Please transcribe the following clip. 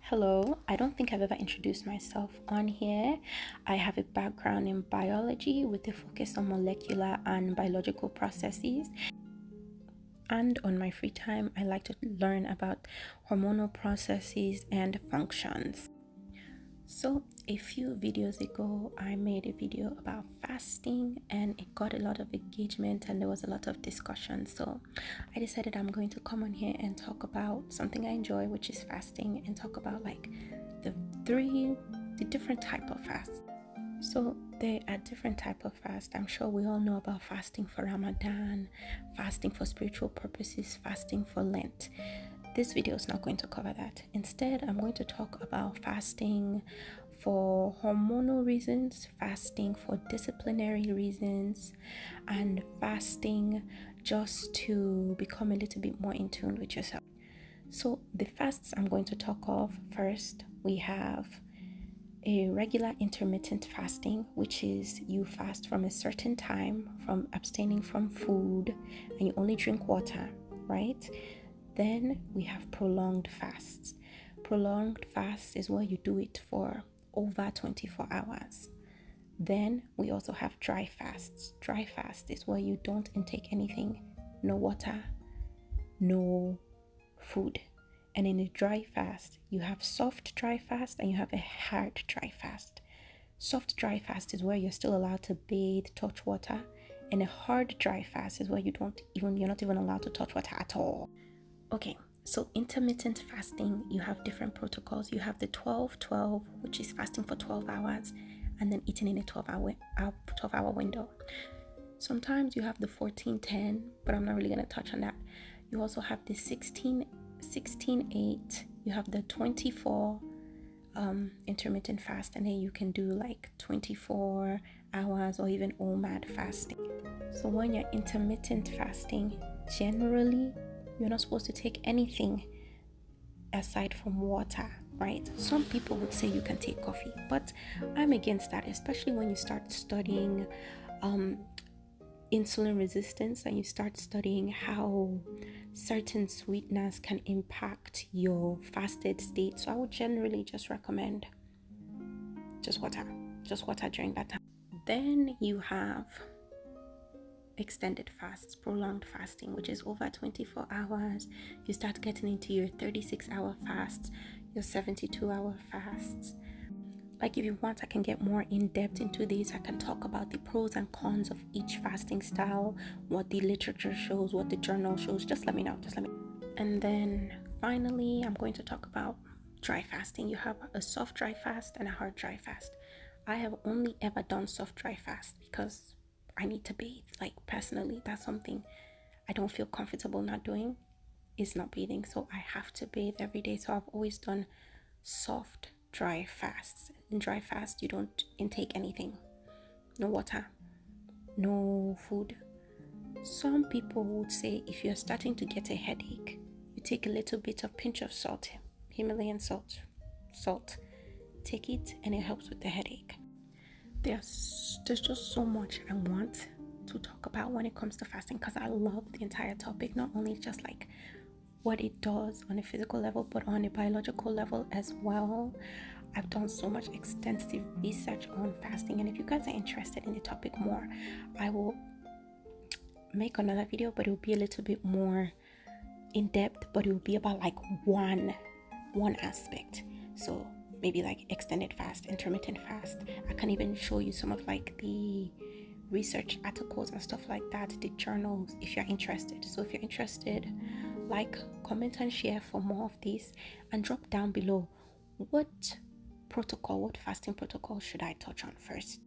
Hello, I don't think I've ever introduced myself on here. I have a background in biology with a focus on molecular and biological processes. And on my free time, I like to learn about hormonal processes and functions. So, a few videos ago, I made a video about fasting and it got a lot of engagement and there was a lot of discussion. So, I decided I'm going to come on here and talk about something I enjoy, which is fasting, and talk about like the the different type of fast. So, there are different type of fast. I'm sure we all know about fasting for Ramadan, fasting for spiritual purposes, fasting for Lent. This video is not going to cover that. Instead, I'm going to talk about fasting for hormonal reasons, fasting for disciplinary reasons, and fasting just to become a little bit more in tune with yourself. So, the fasts I'm going to talk of first, we have a regular intermittent fasting, which is you fast from a certain time, from abstaining from food, and you only drink water, right? Then we have prolonged fasts. Prolonged fast is where you do it for over 24 hours. Then we also have dry fasts. Dry fast is where you don't intake anything, no water, no food. And in a dry fast, you have soft dry fast and you have a hard dry fast. Soft dry fast is where you're still allowed to bathe, touch water, and a hard dry fast is where you're not even allowed to touch water at all. Okay, so intermittent fasting, you have different protocols. You have the 12-12, which is fasting for 12 hours and then eating in a 12-hour window. Sometimes you have the 14-10, but I'm not really going to touch on that. You also have the 16-8. You have the 24 intermittent fast, and then you can do like 24 hours or even OMAD fasting. So when you're intermittent fasting, generally you're not supposed to take anything aside from water, right? Some people would say you can take coffee, but I'm against that, especially when you start studying insulin resistance and you start studying how certain sweeteners can impact your fasted state. So I would generally just recommend just water during that time. Then you have extended fasts, prolonged fasting, which is over 24 hours. You start getting into your 36-hour fasts, your 72-hour fasts. Like, if you want, I can get more in depth into this. I can talk about the pros and cons of each fasting style, what the literature shows, what the journal shows. Just let me know. And then finally, I'm going to talk about dry fasting. You have a soft dry fast and a hard dry fast. I have only ever done soft dry fast because I need to bathe. Like, personally, that's something I don't feel comfortable not doing, is not bathing. So I have to bathe every day. So I've always done soft dry fasts. In dry fast, you don't intake anything, no water, no food. Some people would say if you're starting to get a headache, you take a little bit of pinch of salt, Himalayan salt, take it and it helps with the headache. There's just so much I want to talk about when it comes to fasting, because I love the entire topic, not only just like what it does on a physical level, but on a biological level as well. I've done so much extensive research on fasting, and if you guys are interested in the topic more, I will make another video, but it will be a little bit more in depth, but it will be about like one aspect. So maybe like extended fast, intermittent fast. I can even show you some of like the research articles and stuff like that, the journals, if you're interested. So if you're interested, like, comment and share for more of this, and drop down below what fasting protocol should I touch on first.